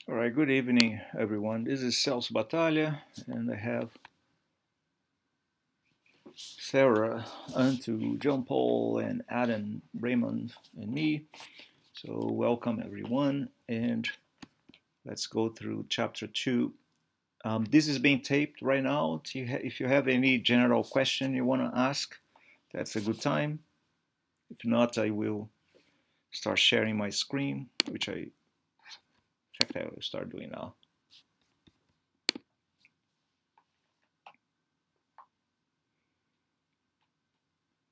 All right, good evening, everyone. This is Celso Batalha, and I have Sarah, Antu, John Paul, and Adam Raymond, and me. So, welcome, everyone, and let's go through chapter 2. This is being taped right now. If you have any general question you want to ask, that's a good time. If not, I will start sharing my screen, in fact, I will start doing now.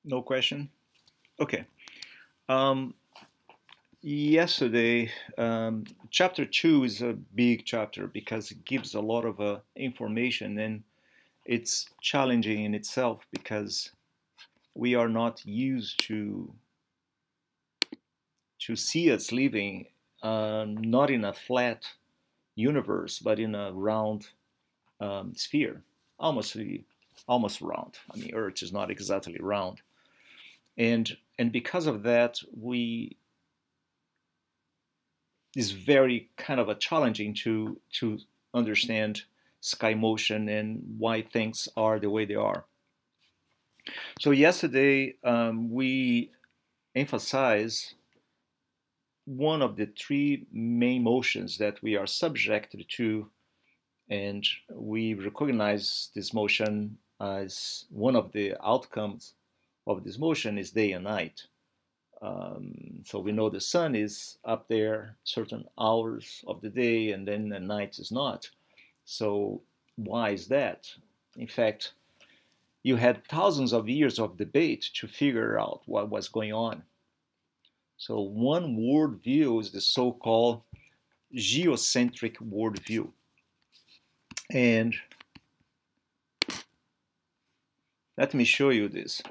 No question? Okay. Um, Yesterday, chapter 2 is a big chapter because it gives a lot of information, and it's challenging in itself because we are not used to see us living not in a flat universe but in a round sphere, almost almost round. I mean, Earth is not exactly round, and because of that, we is very kind of a challenging to understand sky motion and why things are the way they are. So yesterday we emphasized one of the three main motions that we are subjected to, and we recognize this motion as one of the outcomes of this motion is day and night. So we know the sun is up there certain hours of the day, and then the night is not. So why is that? In fact, you had thousands of years of debate to figure out what was going on. So one worldview is the so-called geocentric worldview. And let me show you this.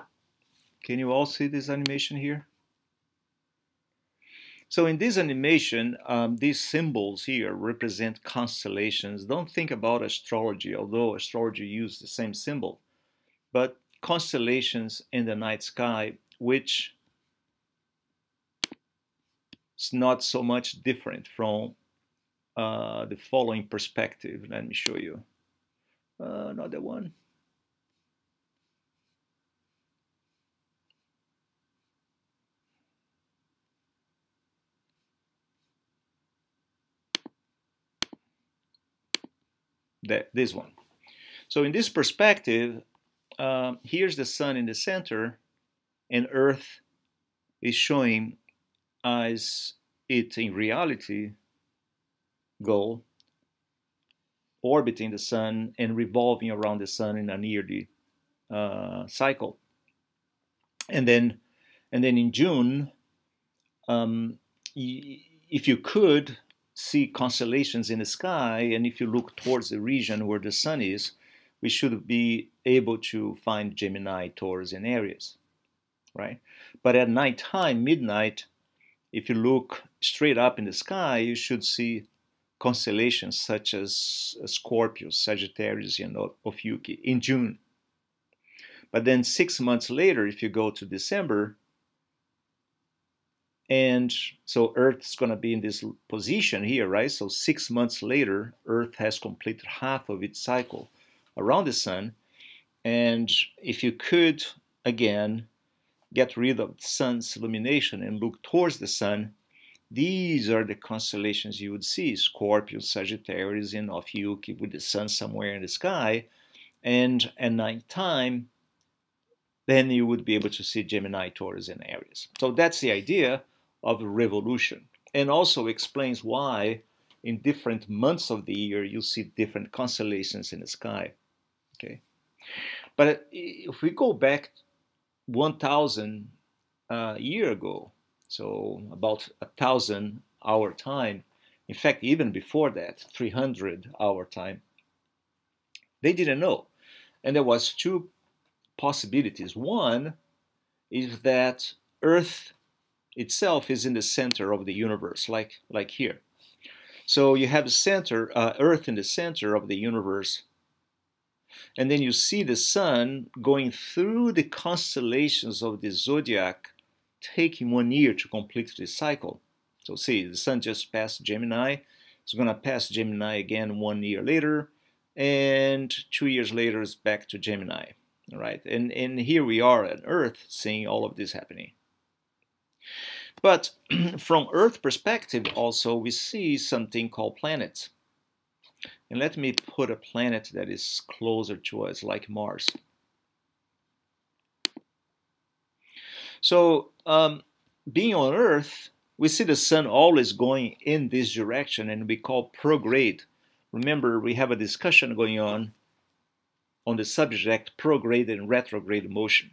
Can you all see this animation here? So in this animation, these symbols here represent constellations. Don't think about astrology, although astrology uses the same symbol, but constellations in the night sky, which is not so much different from the following perspective. Let me show you. Another one. This one. So in this perspective, here's the sun in the center, and Earth is showing as it in reality go, orbiting the sun and revolving around the sun in a yearly cycle. And then in June, if you could see constellations in the sky, and if you look towards the region where the sun is, we should be able to find Gemini, Taurus, and Aries, right? But at nighttime, midnight, if you look straight up in the sky, you should see constellations such as Scorpio, Sagittarius, and Ophiuchi in June. But then 6 months later, if you go to December, and so Earth's going to be in this position here, right? So 6 months later, Earth has completed half of its cycle around the sun. And if you could, again, get rid of the sun's illumination and look towards the sun, these are the constellations you would see: Scorpio, Sagittarius, and Ophiuchi with the sun somewhere in the sky. And at nighttime, then you would be able to see Gemini, Taurus, and Aries. So that's the idea of revolution, and also explains why in different months of the year you see different constellations in the sky. Okay, but if we go back 1,000 year ago, so about 1,000 our time, in fact even before that, 300 our time, they didn't know, and there was two possibilities. One is that Earth itself is in the center of the universe, like here. So you have the center, Earth in the center of the universe, and then you see the sun going through the constellations of the zodiac, taking 1 year to complete the cycle. So see, the sun just passed Gemini, It's going to pass Gemini again 1 year later, and 2 years later it's back to Gemini. All right, and here we are at Earth seeing all of this happening. But from Earth perspective also we see something called planets. And let me put a planet that is closer to us, like Mars. So being on Earth, we see the sun always going in this direction, and we call prograde. Remember, we have a discussion going on the subject prograde and retrograde motion.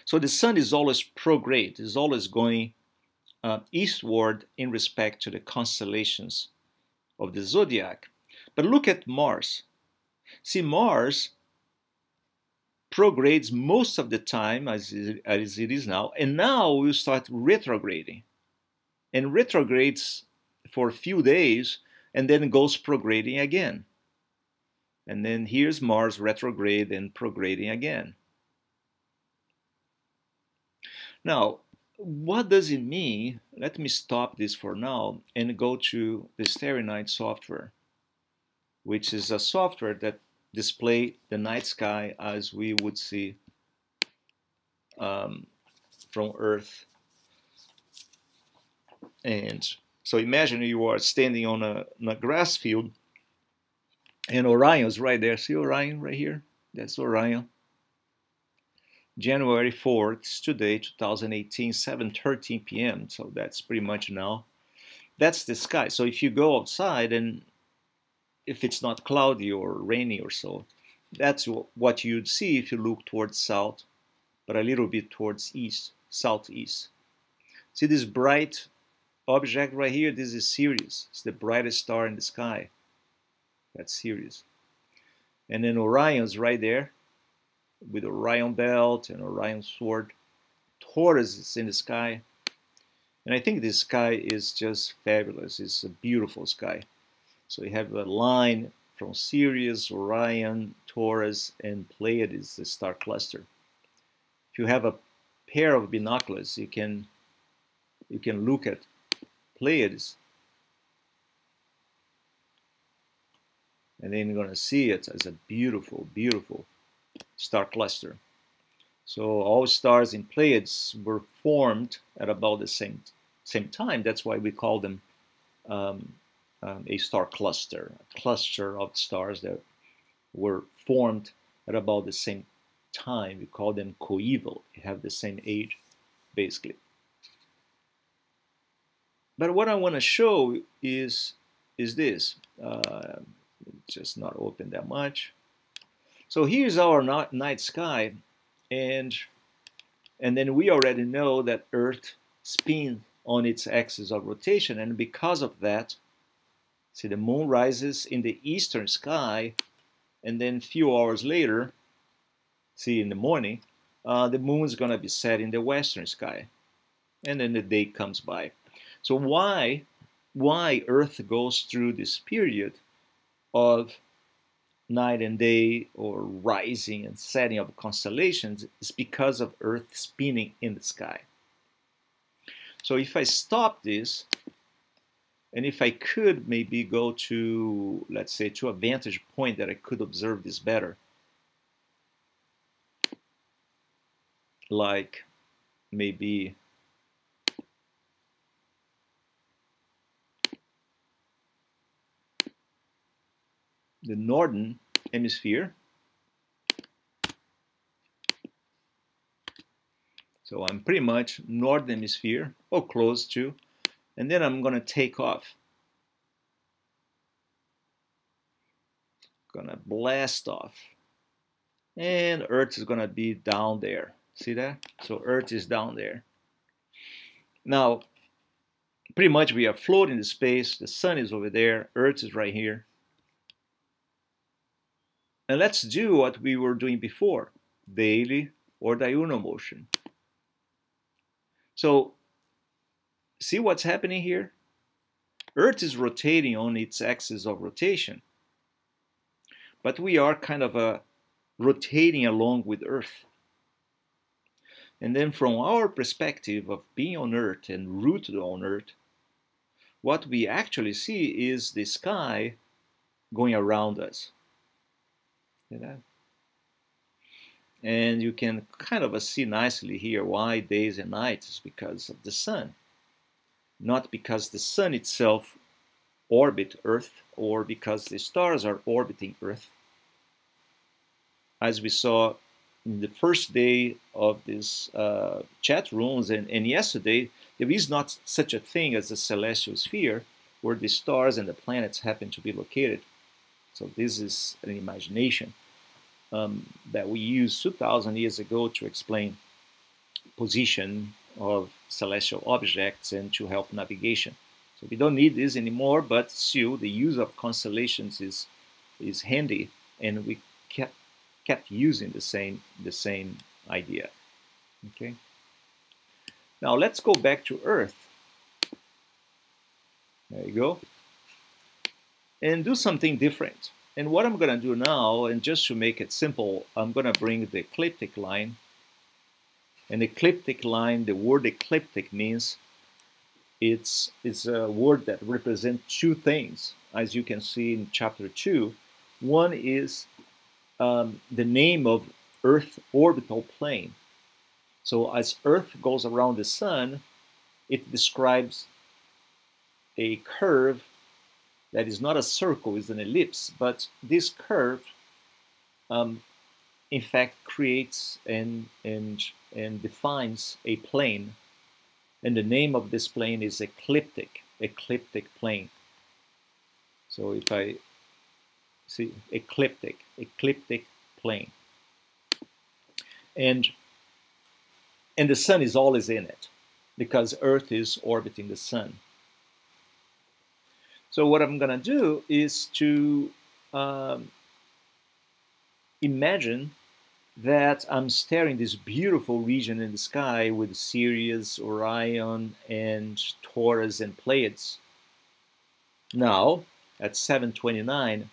So the sun is always prograde, is always going eastward in respect to the constellations of the zodiac. But look at Mars. See, Mars progrades most of the time as it is now, and now we'll start retrograding. And retrogrades for a few days and then goes prograding again. And then here's Mars retrograde and prograding again. Now, what does it mean? Let me stop this for now and go to the Starry Night software, which is a software that displays the night sky as we would see from Earth. And so imagine you are standing on a grass field, and Orion's right there. See Orion right here? That's Orion. January 4th, today, 2018, 7:13 p.m. So that's pretty much now. That's the sky. So if you go outside, and if it's not cloudy or rainy or so, that's what you'd see if you look towards south, but a little bit towards east, southeast. See this bright object right here? This is Sirius. It's the brightest star in the sky. That's Sirius. And then Orion's right there, with Orion belt and Orion sword. Taurus is in the sky. And I think this sky is just fabulous. It's a beautiful sky. So you have a line from Sirius, Orion, Taurus, and Pleiades, the star cluster. If you have a pair of binoculars, you can look at Pleiades, and then you're going to see it as a beautiful, beautiful star cluster. So all stars in Pleiades were formed at about the same time. That's why we call them a star cluster, a cluster of stars that were formed at about the same time. We call them coeval. They have the same age, basically. But what I want to show is this. Just not open that much. So here's our night sky, and then we already know that Earth spins on its axis of rotation, and because of that, see, the moon rises in the eastern sky, and then a few hours later, see, in the morning, the moon is going to be set in the western sky, and then the day comes by. So why Earth goes through this period of night and day, or rising and setting of constellations, is because of Earth spinning in the sky. So if I stop this, and if I could maybe go to, let's say, to a vantage point that I could observe this better, like maybe the northern hemisphere. So I'm pretty much northern hemisphere, or close to, and then I'm going to take off. Gonna blast off, and Earth is gonna be down there. See that? So Earth is down there. Now, pretty much we are floating in space. The sun is over there. Earth is right here. And let's do what we were doing before, daily or diurnal motion. So, see what's happening here? Earth is rotating on its axis of rotation, but we are kind of rotating along with Earth. And then from our perspective of being on Earth and rooted on Earth, what we actually see is the sky going around us. See that? And you can kind of see nicely here why days and nights is because of the sun, not because the sun itself orbit Earth or because the stars are orbiting Earth. As we saw in the first day of these chat rooms and yesterday, there is not such a thing as a celestial sphere where the stars and the planets happen to be located. So this is an imagination that we used 2,000 years ago to explain position of celestial objects and to help navigation. So we don't need this anymore, but still the use of constellations is handy, and we kept using the same idea. Okay. Now let's go back to Earth. There you go. And do something different. And what I'm going to do now, and just to make it simple, I'm going to bring the ecliptic line. An ecliptic line, the word ecliptic means it's a word that represents two things, as you can see in chapter 2. One is the name of Earth orbital plane. So as Earth goes around the sun, it describes a curve that is not a circle, it's an ellipse, but this curve in fact creates and defines a plane, and the name of this plane is ecliptic plane. So if I see ecliptic plane, and the sun is always in it because Earth is orbiting the sun. So what I'm going to do is to imagine that I'm staring this beautiful region in the sky with Sirius, Orion, and Taurus and Pleiades. Now, at 7:29,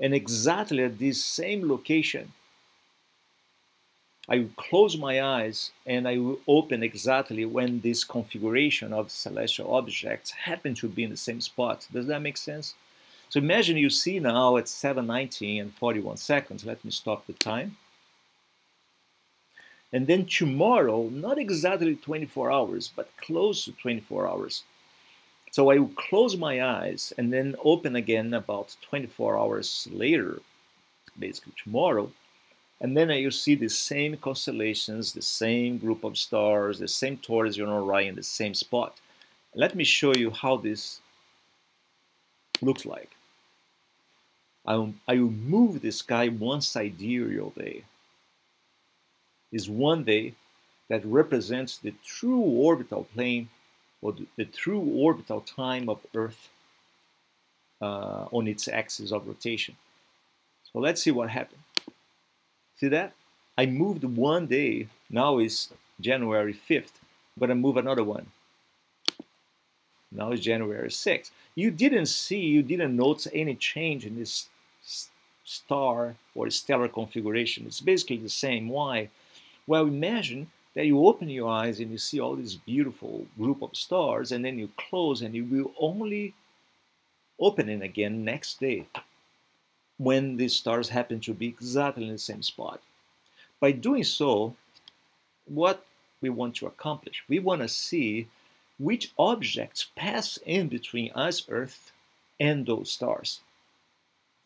and exactly at this same location, I will close my eyes and I will open exactly when this configuration of celestial objects happen to be in the same spot. Does that make sense? So imagine you see now at 7:19 and 41 seconds. Let me stop the time. And then tomorrow, not exactly 24 hours, but close to 24 hours. So I will close my eyes and then open again about 24 hours later, basically tomorrow. And then you see the same constellations, the same group of stars, the same Taurus and Orion, the same spot. Let me show you how this looks like. I will move the sky one sidereal day. Is one day that represents the true orbital plane or the true orbital time of Earth on its axis of rotation. So let's see what happened. See that? I moved one day. Now is January 5th. I'm going to move another one. Now it's January 6th. You didn't notice any change in this star or stellar configuration. It's basically the same. Why? Well, imagine that you open your eyes and you see all this beautiful group of stars, and then you close and you will only open it again next day when these stars happen to be exactly in the same spot. By doing so, what we want to accomplish, we want to see which objects pass in between us, Earth, and those stars.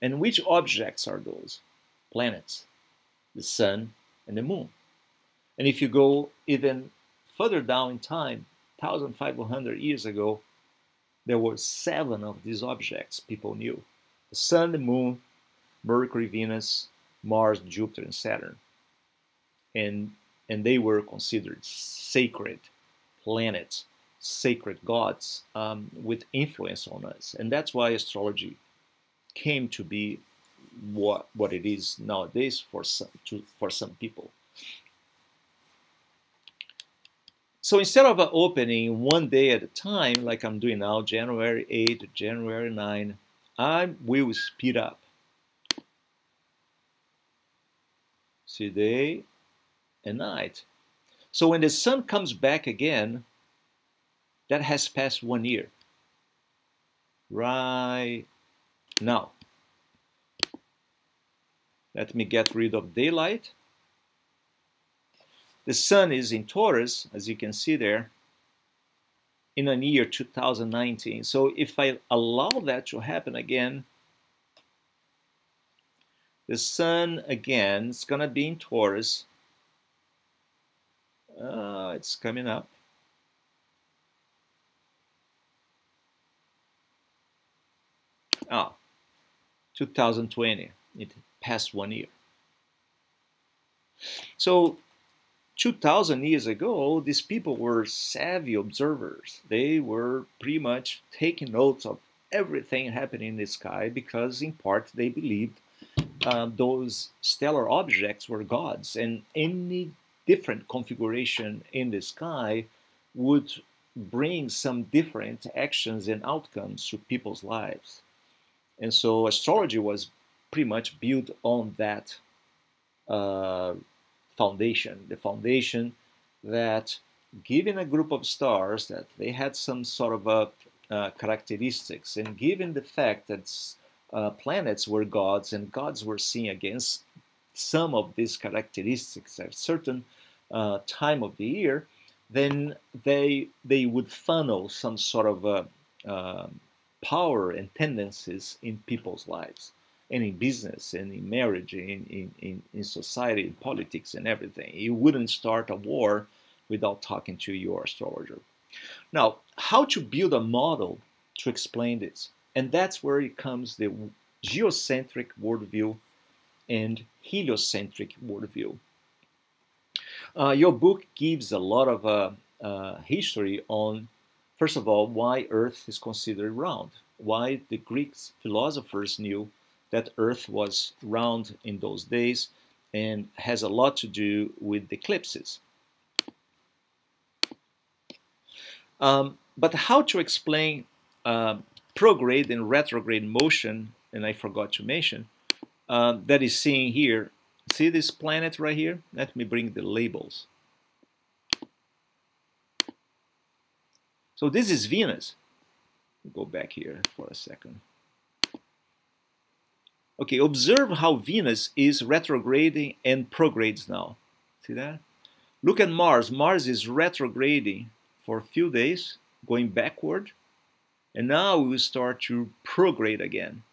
And which objects are those? Planets, the sun, and the moon. And if you go even further down in time, 1,500 years ago, there were 7 of these objects people knew. The sun, the moon, Mercury, Venus, Mars, Jupiter, and Saturn. And they were considered sacred planets, sacred gods with influence on us. And that's why astrology came to be what it is nowadays for some people. So instead of opening one day at a time, like I'm doing now, January 8, January 9, I will speed up. See, day and night. So when the sun comes back again, that has passed 1 year. right now. Let me get rid of daylight. The sun is in Taurus, as you can see there, in the year 2019. So if I allow that to happen again, the sun again is going to be in Taurus. It's coming up. Oh, 2020. It passed 1 year. So 2,000 years ago, these people were savvy observers. They were pretty much taking notes of everything happening in the sky because, in part, they believed those stellar objects were gods, and any different configuration in the sky would bring some different actions and outcomes to people's lives. And so astrology was pretty much built on that foundation, the foundation that given a group of stars that they had some sort of characteristics, and given the fact that planets were gods and gods were seen against some of these characteristics at a certain time of the year, then they would funnel some sort of power and tendencies in people's lives, and in business, and in marriage, in society, in politics, and everything. You wouldn't start a war without talking to your astrologer. Now, how to build a model to explain this? And that's where it comes the geocentric worldview and heliocentric worldview. Your book gives a lot of history on, first of all, why Earth is considered round, why the Greek philosophers knew that Earth was round in those days, and has a lot to do with eclipses. But how to explain prograde and retrograde motion, and I forgot to mention, that is seen here. See this planet right here? Let me bring the labels. So this is Venus. Go back here for a second. Okay, observe how Venus is retrograding and progrades now. See that? Look at Mars. Mars is retrograding for a few days, going backward, and now we will start to prograde again.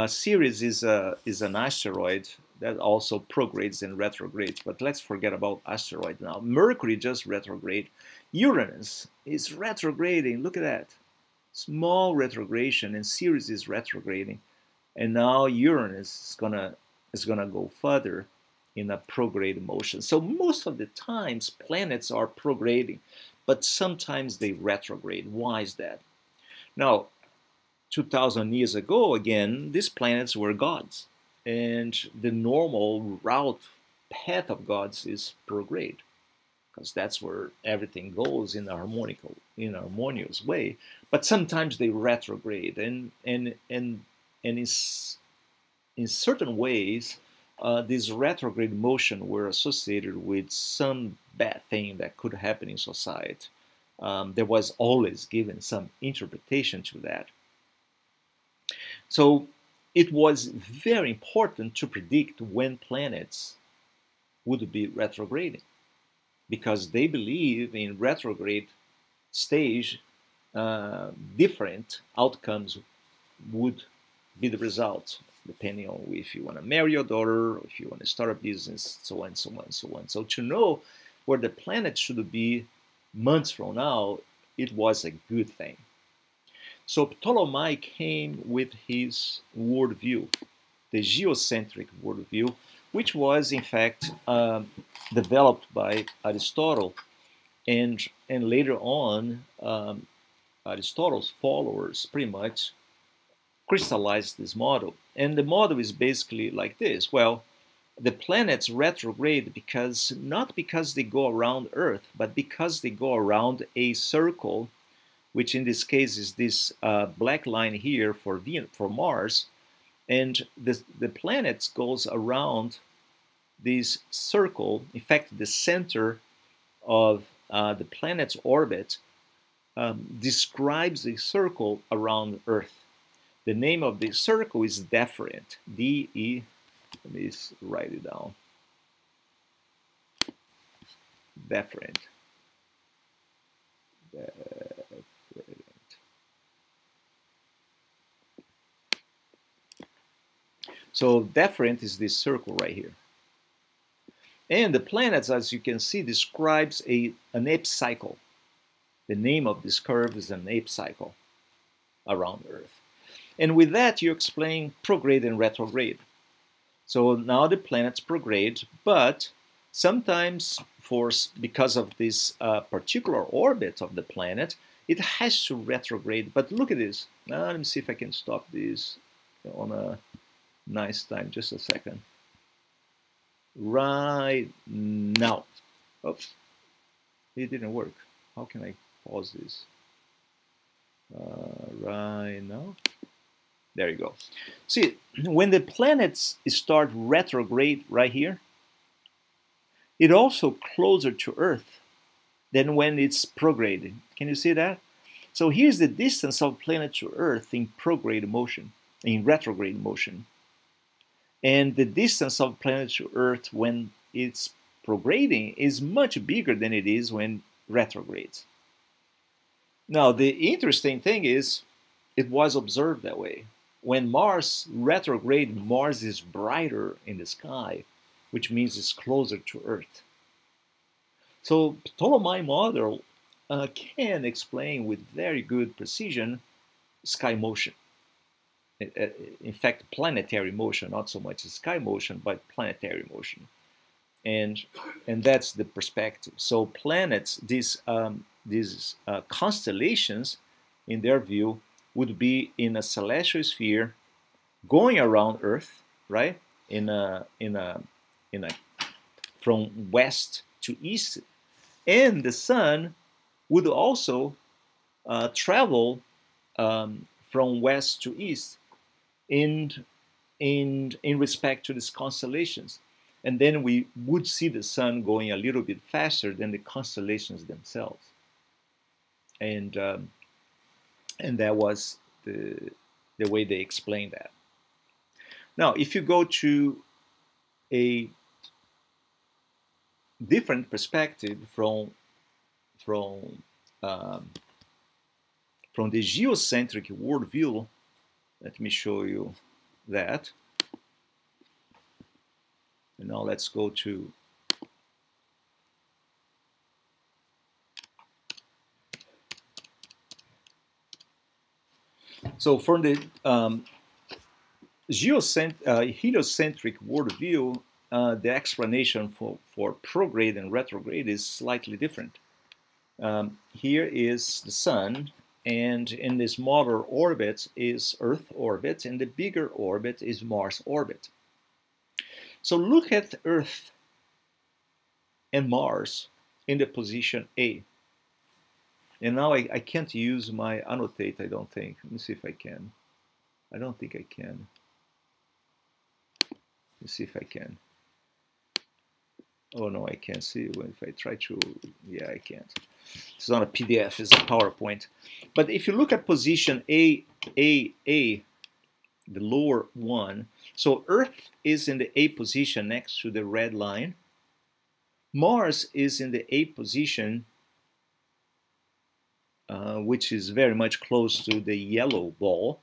Ceres is an asteroid that also progrades and retrogrades, but let's forget about asteroid now. Mercury just retrograde. Uranus is retrograding. Look at that. Small retrogradation, and Ceres is retrograding. And now Uranus is gonna go further in a prograde motion. So most of the times planets are prograding, but sometimes they retrograde. Why is that? Now, 2,000 years ago, again, these planets were gods, and the normal route path of gods is prograde, because that's where everything goes in a harmonious way. But sometimes they retrograde, and in certain ways, this retrograde motion were associated with some bad thing that could happen in society. There was always given some interpretation to that. So it was very important to predict when planets would be retrograding, because they believe in retrograde stage, different outcomes would be the result, depending on if you want to marry your daughter, or if you want to start a business, so on, so on, so on. So to know where the planet should be months from now, it was a good thing. So Ptolemy came with his worldview, the geocentric worldview, which was in fact developed by Aristotle, and later on Aristotle's followers pretty much crystallized this model. And the model is basically like this. Well, the planets retrograde because not because they go around Earth, but because they go around a circle, which in this case is this black line here for Mars, and the planets goes around this circle. In fact, the center of the planet's orbit describes a circle around Earth. The name of the circle is deferent. D-E, let me write it down. Deferent. So deferent is this circle right here. And the planets, as you can see, describes an epicycle. The name of this curve is an epicycle around Earth. And with that, you explain prograde and retrograde. So now the planets prograde, but sometimes because of this particular orbit of the planet, it has to retrograde. But look at this. Now, let me see if I can stop this on a nice time. Just a second. Right now. Oops. It didn't work. How can I pause this? Right now. There you go. See, when the planets start retrograde right here, it's also closer to Earth than when it's prograde. Can you see that? So here's the distance of planet to Earth in prograde motion, in retrograde motion. And the distance of planet to Earth when it's prograding is much bigger than it is when retrogrades. Now, the interesting thing is, it was observed that way. When Mars retrograde, Mars is brighter in the sky, which means it's closer to Earth. So Ptolemy model can explain with very good precision sky motion. In fact, planetary motion, not so much sky motion, but planetary motion. And that's the perspective. So planets, these constellations, in their view, would be in a celestial sphere going around Earth, right? From west to east, and the sun would also travel from west to east in respect to these constellations. And then we would see the sun going a little bit faster than the constellations themselves. And that was the way they explained that. Now, if you go to a different perspective from the geocentric worldview, let me show you that. And now let's go to from the heliocentric worldview, the explanation for prograde and retrograde is slightly different. Here is the sun, and in this smaller orbit is Earth orbit, and the bigger orbit is Mars orbit. So look at Earth and Mars in the position A. And now I can't use my annotate, I don't think. Let me see if I can. I don't think I can. Let's see if I can. Oh no, I can't see it. If I try to, yeah, I can't. It's not a PDF, it's a PowerPoint. But if you look at position A, the lower one, so Earth is in the A position next to the red line. Mars is in the A position, which is very much close to the yellow ball.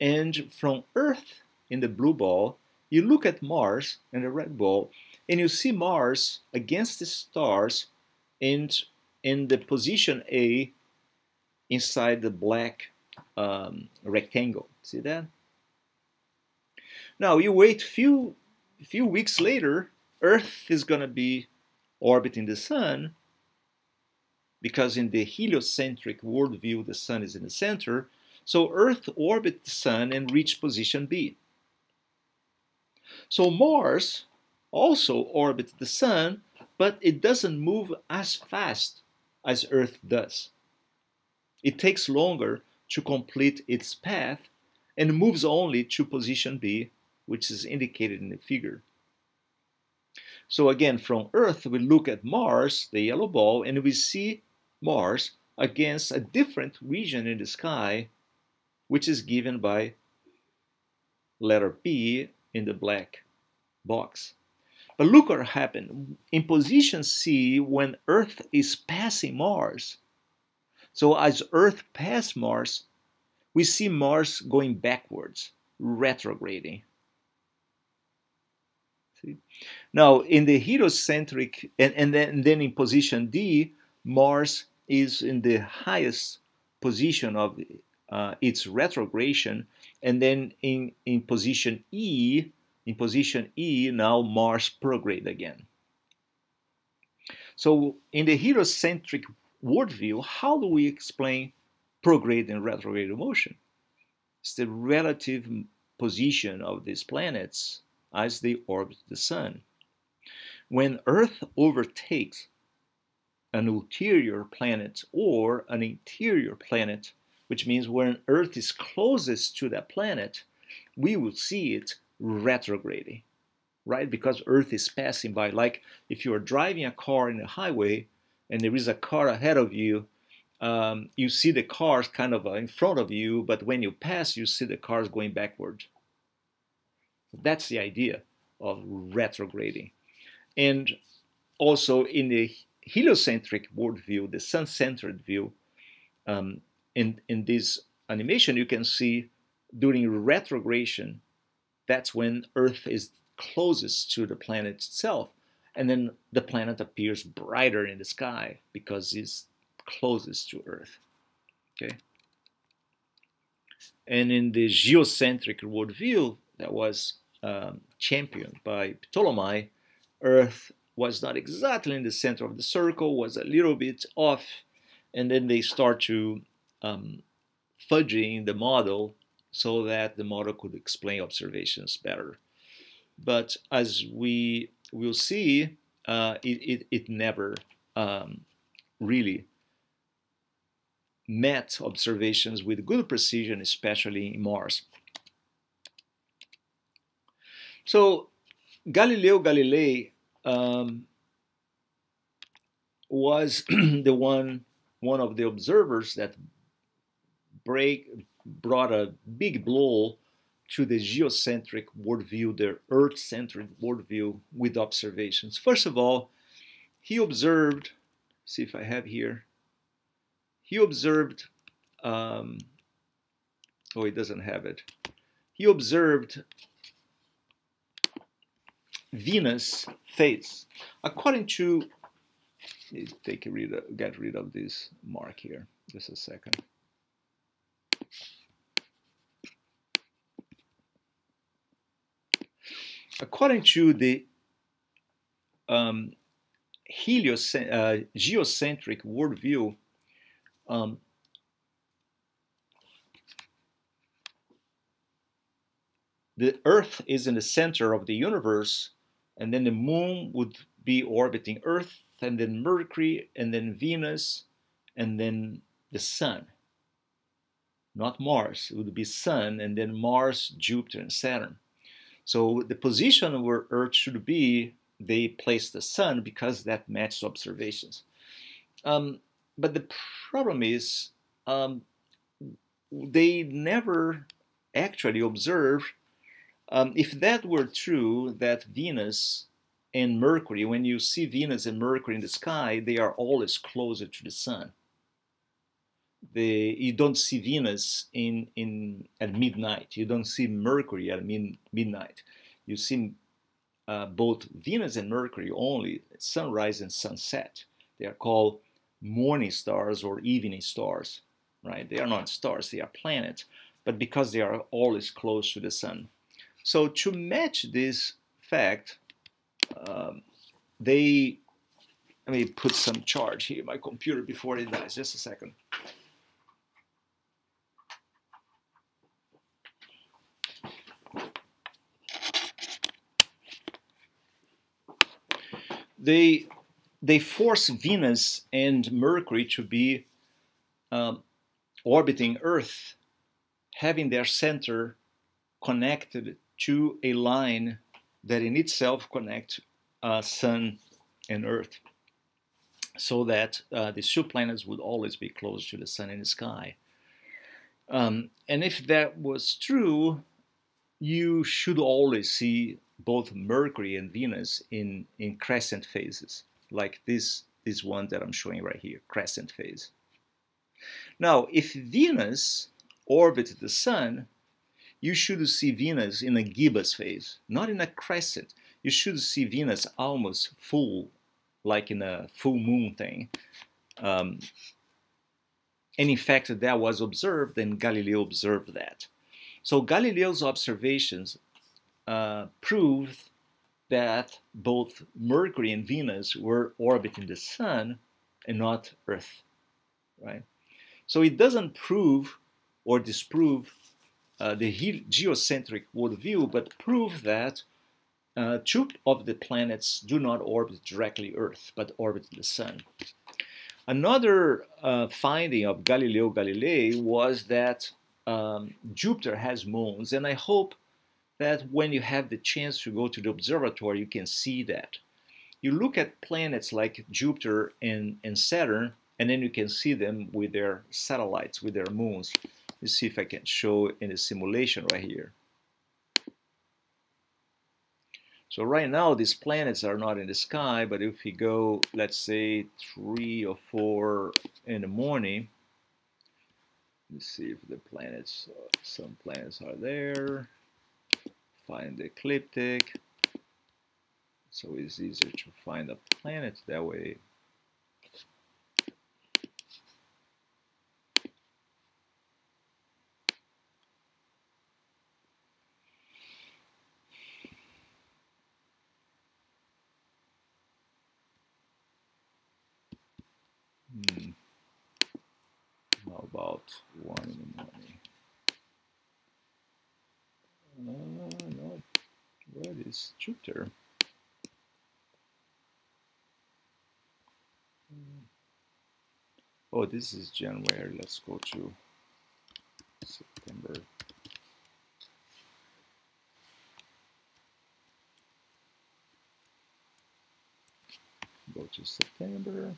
And from Earth in the blue ball, you look at Mars and the red ball, and you see Mars against the stars and in the position A inside the black rectangle. See that? Now you wait few weeks later, Earth is going to be orbiting the sun, because in the heliocentric worldview the sun is in the center. So Earth orbits the sun and reach position B. So Mars also orbits the sun, but it doesn't move as fast as Earth does. It takes longer to complete its path and moves only to position B, which is indicated in the figure. So again, from Earth, we look at Mars, the yellow ball, and we see Mars against a different region in the sky, which is given by letter B in the black box. But look what happened. In position C, when Earth is passing Mars, so as Earth passes Mars, we see Mars going backwards, retrograding. See? Now, in the heliocentric, and then in position D, Mars is in the highest position of its retrogradation, and then in position E, now Mars prograde again. So in the heliocentric worldview, how do we explain prograde and retrograde motion? It's the relative position of these planets as they orbit the sun. When Earth overtakes an ulterior planet or an interior planet, which means when Earth is closest to that planet, we will see it retrograding, right? Because Earth is passing by. Like if you are driving a car in a highway and there is a car ahead of you, you see the cars kind of in front of you, but when you pass, you see the cars going backward. That's the idea of retrograding. And also in the heliocentric worldview, the sun-centered view, in this animation, you can see during retrogradation, that's when Earth is closest to the planet itself. And then the planet appears brighter in the sky because it's closest to Earth. Okay. And in the geocentric worldview that was championed by Ptolemy, Earth was not exactly in the center of the circle, was a little bit off, and then they start to fudging the model so that the model could explain observations better. But as we will see, it never really met observations with good precision, especially in Mars. So Galileo Galilei was one of the observers that brought a big blow to the geocentric worldview, the Earth-centered worldview with observations. First of all, he observed, see if I have here, he observed, oh, he doesn't have it. He observed Venus phase. According to, get rid of this mark here, just a second. According to the geocentric worldview, the Earth is in the center of the universe, and then the Moon would be orbiting Earth, and then Mercury, and then Venus, and then the Sun. Not Mars, it would be Sun, and then Mars, Jupiter, and Saturn. So the position where Earth should be, they placed the Sun because that matches observations. But the problem is they never actually observed, if that were true, that Venus and Mercury, when you see Venus and Mercury in the sky, they are always closer to the Sun. You don't see Venus at midnight. You don't see Mercury at midnight. You see both Venus and Mercury only at sunrise and sunset. They are called morning stars or evening stars, right? They are not stars, they are planets, but because they are always close to the Sun. So to match this fact, let me put some charge here in my computer before it dies. Just a second. They force Venus and Mercury to be orbiting Earth, having their center connected to a line that in itself connects Sun and Earth. so that these two planets would always be close to the sun in the sky. And if that was true, you should always see both Mercury and Venus in crescent phases, like this one that I'm showing right here, crescent phase. Now, if Venus orbited the sun, you should see Venus in a gibbous phase, not in a crescent. You should see Venus almost full, like in a full moon thing. And in fact, that was observed, and Galileo observed that. So Galileo's observations proved that both Mercury and Venus were orbiting the sun and not Earth, right? So it doesn't prove or disprove the geocentric worldview, but prove that two of the planets do not orbit directly Earth, but orbit the sun. Another finding of Galileo Galilei was that Jupiter has moons, and I hope that when you have the chance to go to the observatory, you can see that. You look at planets like Jupiter and Saturn, and then you can see them with their satellites, with their moons. Let's see if I can show in the simulation right here. So right now, these planets are not in the sky, but if we go, let's say, 3 or 4 in the morning, let's see if the planets, some planets are there. Find the ecliptic. So it's easier to find a planet that way. How about 1 in the morning? No. Where is Jupiter? Oh, this is January. Let's go to September. Go to September.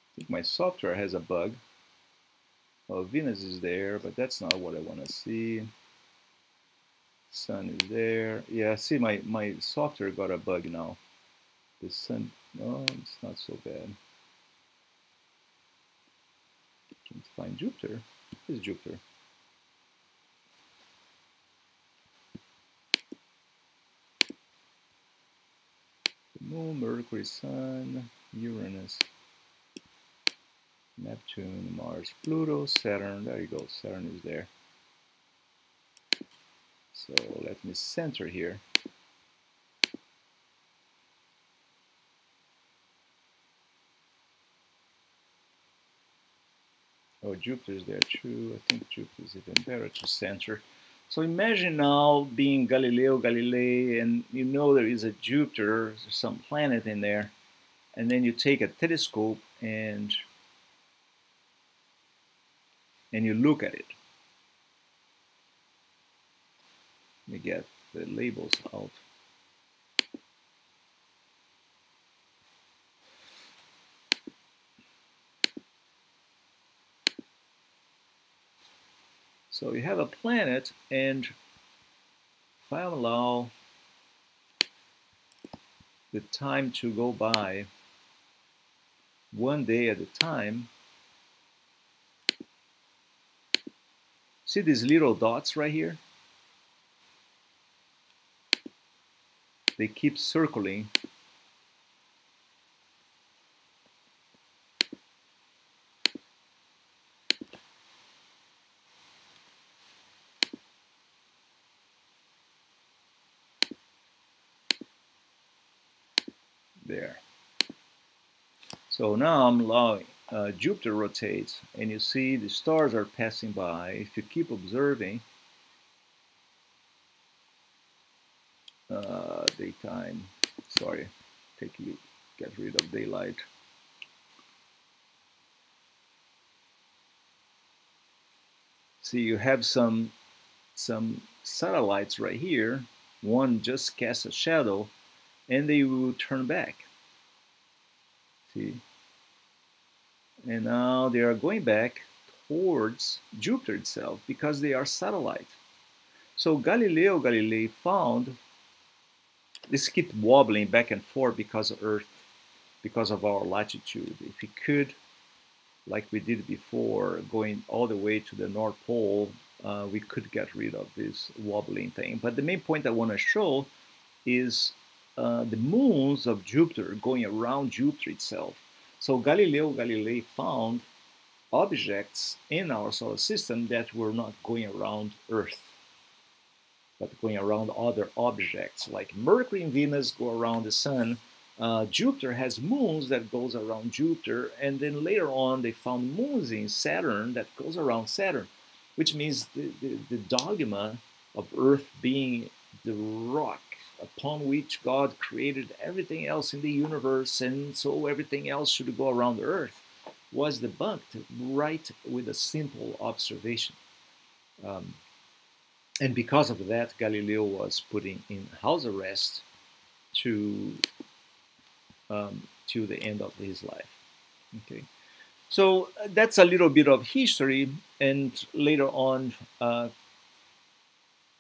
I think my software has a bug. Oh, Venus is there, but that's not what I want to see. Sun is there. Yeah, see, my software got a bug now. The sun, no, it's not so bad. Can't find Jupiter. Where's Jupiter? The Moon, Mercury, Sun, Uranus, Neptune, Mars, Pluto, Saturn. There you go. Saturn is there. So let me center here. Oh, Jupiter is there too. I think Jupiter is even better to center. So imagine now being Galileo Galilei, and you know there is a Jupiter, some planet in there, and then you take a telescope and you look at it. Let me get the labels out. So you have a planet, and if I allow the time to go by 1 day at a time, see these little dots right here? They keep circling. There. So now I'm allowing Jupiter rotates, and you see the stars are passing by. If you keep observing, daytime. Sorry, get rid of daylight. See, you have some satellites right here. One just casts a shadow, and they will turn back. See, and now they are going back towards Jupiter itself because they are satellite. So Galileo Galilei found this keep wobbling back and forth because of Earth, because of our latitude. If we could, like we did before, going all the way to the North Pole, we could get rid of this wobbling thing. But the main point I want to show is the moons of Jupiter going around Jupiter itself. So Galileo Galilei found objects in our solar system that were not going around Earth, but going around other objects. Like Mercury and Venus go around the Sun. Jupiter has moons that goes around Jupiter, and then later on they found moons in Saturn that goes around Saturn, which means the dogma of Earth being the rock upon which God created everything else in the universe, and so everything else should go around Earth, was debunked right with a simple observation. And because of that, Galileo was put in house arrest to the end of his life. Okay, so that's a little bit of history, and later on,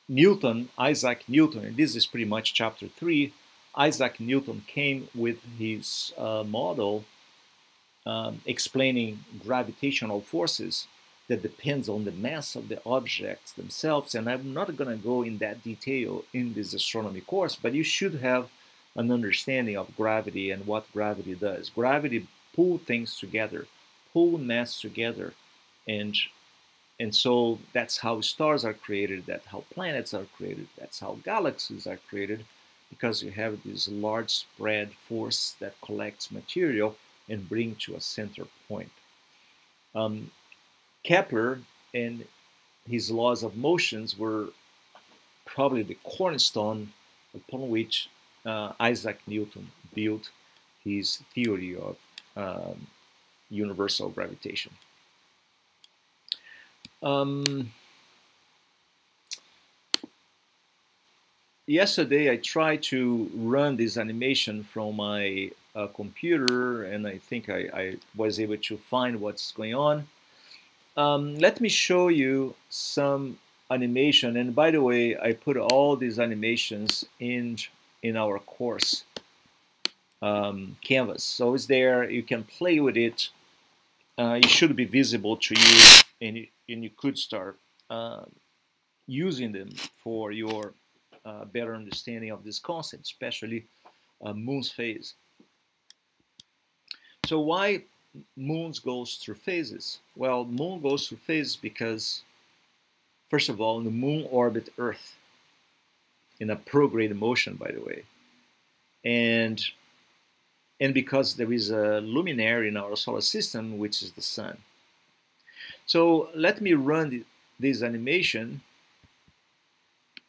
Newton, Isaac Newton, and this is pretty much chapter 3. Isaac Newton came with his model explaining gravitational forces that depends on the mass of the objects themselves. And I'm not going to go in that detail in this astronomy course, but you should have an understanding of gravity and what gravity does. Gravity pulls things together, pull mass together, and so that's how stars are created, that's how planets are created, that's how galaxies are created, because you have this large spread force that collects material and brings to a center point. Kepler and his laws of motions were probably the cornerstone upon which Isaac Newton built his theory of universal gravitation. Yesterday I tried to run this animation from my computer, and I think I was able to find what's going on. Let me show you some animation, and by the way, I put all these animations in our course canvas, so it's there. You can play with it. It should be visible to you, and you could start using them for your better understanding of this concept, especially moon's phase. So why moons goes through phases? Well, moon goes through phases because, first of all, the moon orbits Earth in a prograde motion, by the way, and because there is a luminary in our solar system, which is the sun. So let me run this animation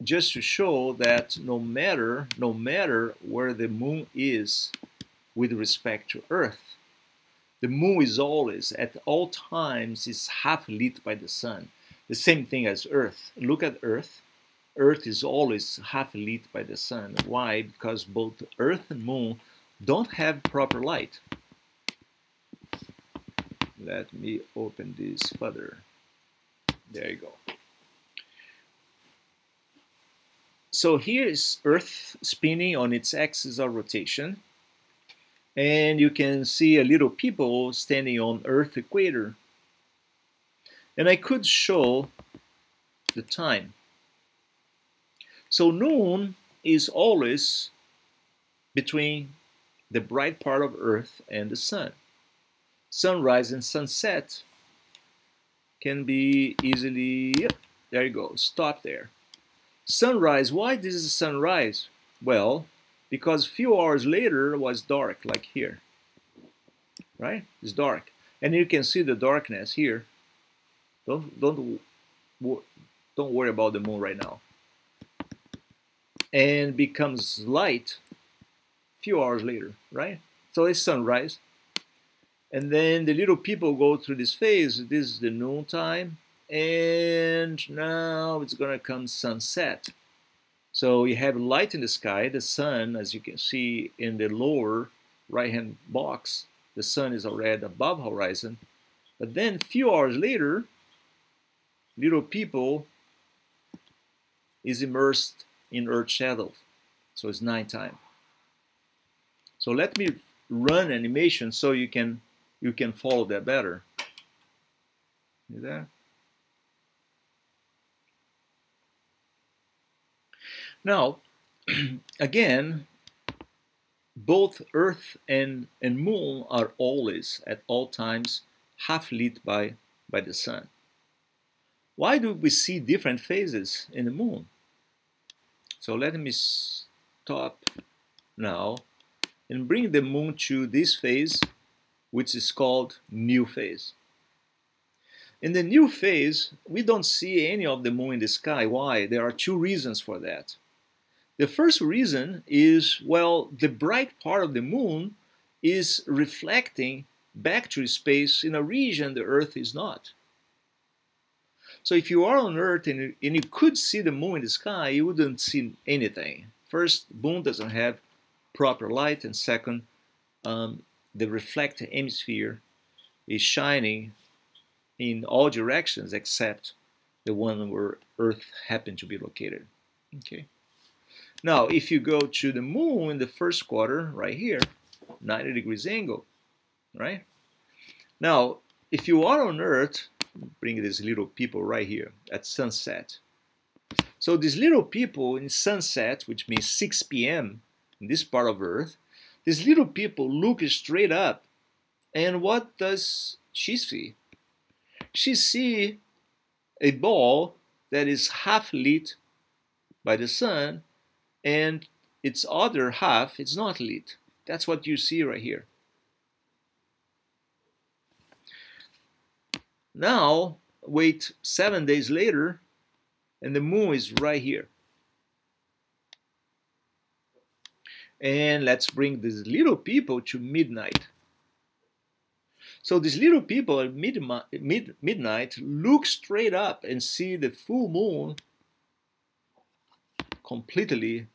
just to show that no matter where the moon is with respect to Earth, the moon is always, at all times, is half lit by the sun. The same thing as Earth. Look at Earth. Earth is always half lit by the sun. Why? Because both Earth and moon don't have proper light. Let me open this further. There you go. So here is Earth spinning on its axis of rotation, and you can see a little people standing on Earth equator. And I could show the time. So noon is always between the bright part of Earth and the sun. Sunrise and sunset can be easily, yep, there you go, stop there. Sunrise, why this is sunrise? Well, because a few hours later it was dark, like here, right? It's dark, and you can see the darkness here. Don't worry about the moon right now. and becomes light a few hours later, right? So it's sunrise. And then the little people go through this phase. This is the noontime. And now it's going to come sunset. So you have light in the sky. The sun, as you can see in the lower right-hand box, the sun is already above horizon. But then a few hours later, little people is immersed in Earth shadows. So it's nighttime. So let me run animation so you can follow that better. See that? Now, again, both Earth and Moon are always, at all times, half lit by the sun. Why do we see different phases in the Moon? So let me stop now and bring the Moon to this phase, which is called new phase. In the new phase, we don't see any of the Moon in the sky. Why? There are two reasons for that. The first reason is, well, the bright part of the Moon is reflecting back to space in a region the Earth is not. So if you are on Earth and you could see the Moon in the sky, you wouldn't see anything. First, Moon doesn't have proper light, and second, the reflected hemisphere is shining in all directions except the one where Earth happened to be located. Okay. Now, if you go to the Moon in the first quarter, right here, 90 degrees angle, right? Now, if you are on Earth, bring these little people right here at sunset. So these little people in sunset, which means 6 p.m. in this part of Earth, these little people look straight up, and what does she see? She sees a ball that is half lit by the sun, and its other half is not lit. That's what you see right here. Now, wait 7 days later, and the Moon is right here. And let's bring these little people to midnight. So these little people at midnight look straight up and see the full moon completely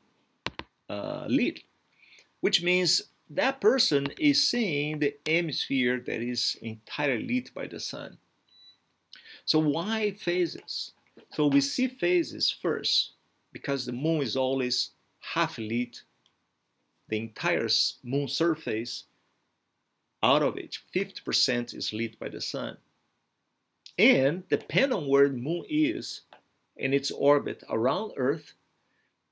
lit, which means that person is seeing the hemisphere that is entirely lit by the sun. So why phases? So we see phases first because the moon is always half lit. The entire moon surface, out of it, 50% is lit by the sun. And depending on where the moon is in its orbit around Earth,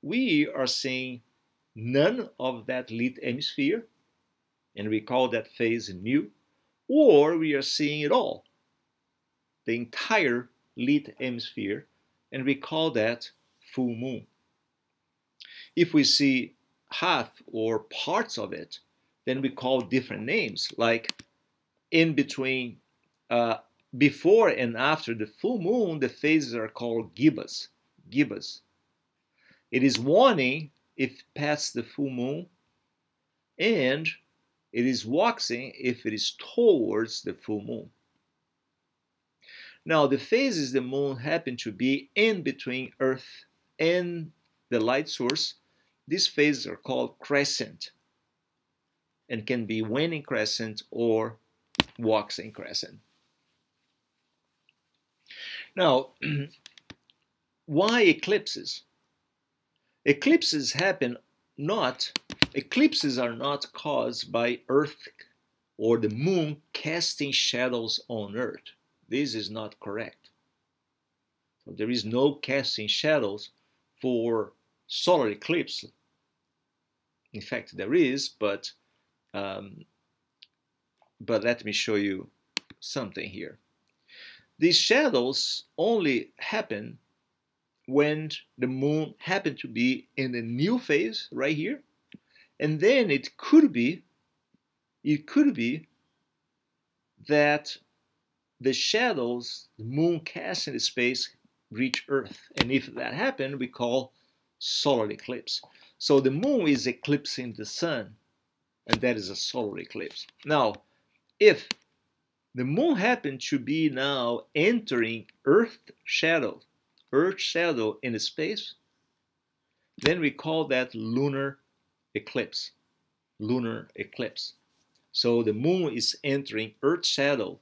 we are seeing none of that lit hemisphere, and we call that phase new, or we are seeing it all, the entire lit hemisphere, and we call that full moon. If we see half or parts of it, then we call different names, like in between, before and after the full moon, the phases are called gibbous. Gibbous. It is waning if past the full moon, and it is waxing if it is towards the full moon. Now, the phases the moon happen to be in between Earth and the light source, these phases are called crescent and can be waning crescent or waxing crescent. Now, why eclipses? Eclipses are not caused by Earth or the moon casting shadows on Earth. This is not correct. So there is no casting shadows for solar eclipse. In fact, there is, but let me show you something here. These shadows only happen when the moon happened to be in the new phase right here, and then it could be that the shadows the moon casts in space reach Earth, and if that happened, we call solar eclipse. So the moon is eclipsing the sun, and that is a solar eclipse. Now, if the moon happened to be now entering Earth shadow in space, then we call that lunar eclipse. Lunar eclipse. So the moon is entering Earth shadow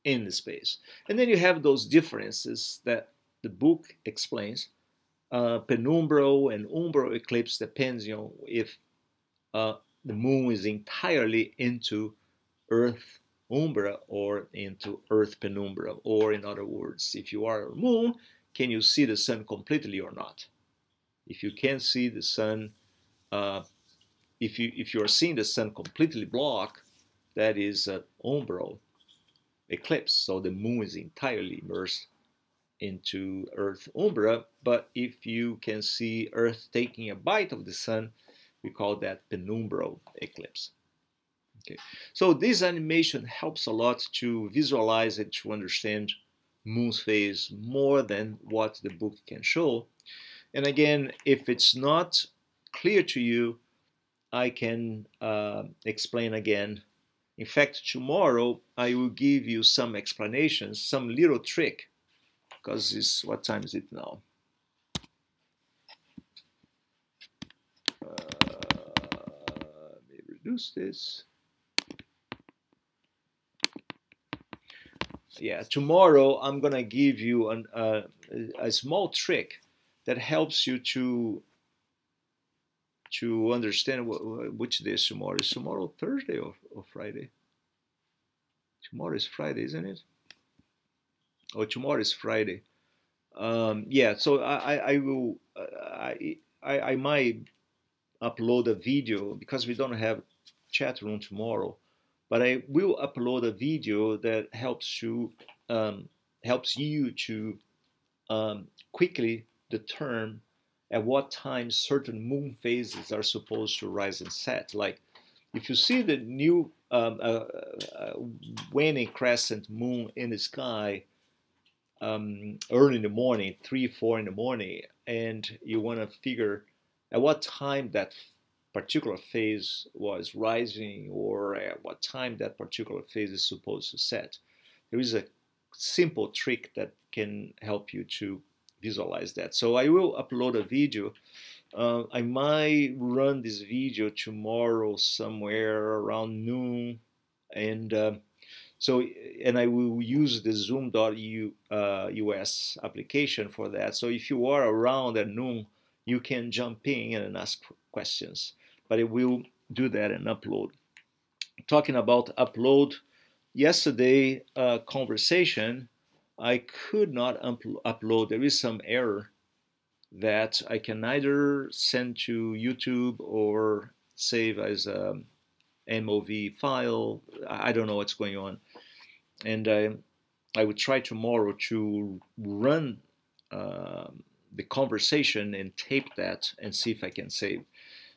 in the space. And then you have those differences that the book explains. Penumbral and umbral eclipse depends on if the moon is entirely into Earth umbra or into Earth penumbra. Or in other words, if you are a moon, can you see the sun completely or not? If you can't see the sun, if you are seeing the sun completely blocked, that is an umbral eclipse. So the moon is entirely immersed into Earth umbra. But if you can see Earth taking a bite of the sun, we call that penumbral eclipse. Okay, so this animation helps a lot to visualize and to understand moon's phase more than what the book can show. And again, if it's not clear to you, I can explain again. In fact, tomorrow I will give you some explanations, some little trick, because it's, what time is it now? Let me reduce this. Yeah, tomorrow I'm gonna give you a small trick that helps you to understand which day is tomorrow. Is tomorrow Thursday or Friday? Tomorrow is Friday, isn't it? Oh, tomorrow is Friday. Yeah, so I will I might upload a video because we don't have chat room tomorrow, but I will upload a video that helps you to quickly determine at what time certain moon phases are supposed to rise and set. Like if you see the new waning crescent moon in the sky early in the morning, 3, 4 in the morning, and you want to figure at what time that particular phase was rising or at what time that particular phase is supposed to set. There is a simple trick that can help you to visualize that. So I will upload a video. I might run this video tomorrow somewhere around noon, and and I will use the Zoom.us application for that. So if you are around at noon, you can jump in and ask questions. But I will do that and upload. Talking about upload, yesterday conversation, I could not upload. There is some error that I can neither send to YouTube or save as a MOV file. I don't know what's going on. And I would try tomorrow to run the conversation and tape that and see if I can save.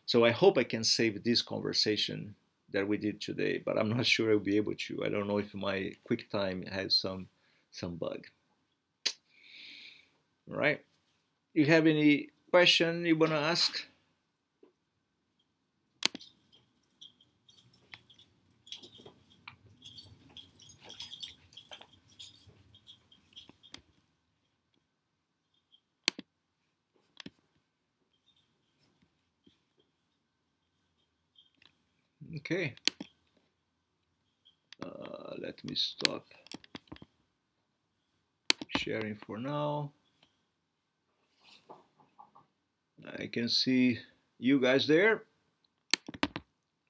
So I hope I can save this conversation that we did today, but I'm not sure I'll be able to. I don't know if my QuickTime has some bug. All right. You have any question you want to ask? Okay. Let me stop sharing for now. I can see you guys there.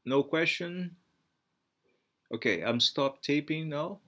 No question. Okay, I'm stop taping now.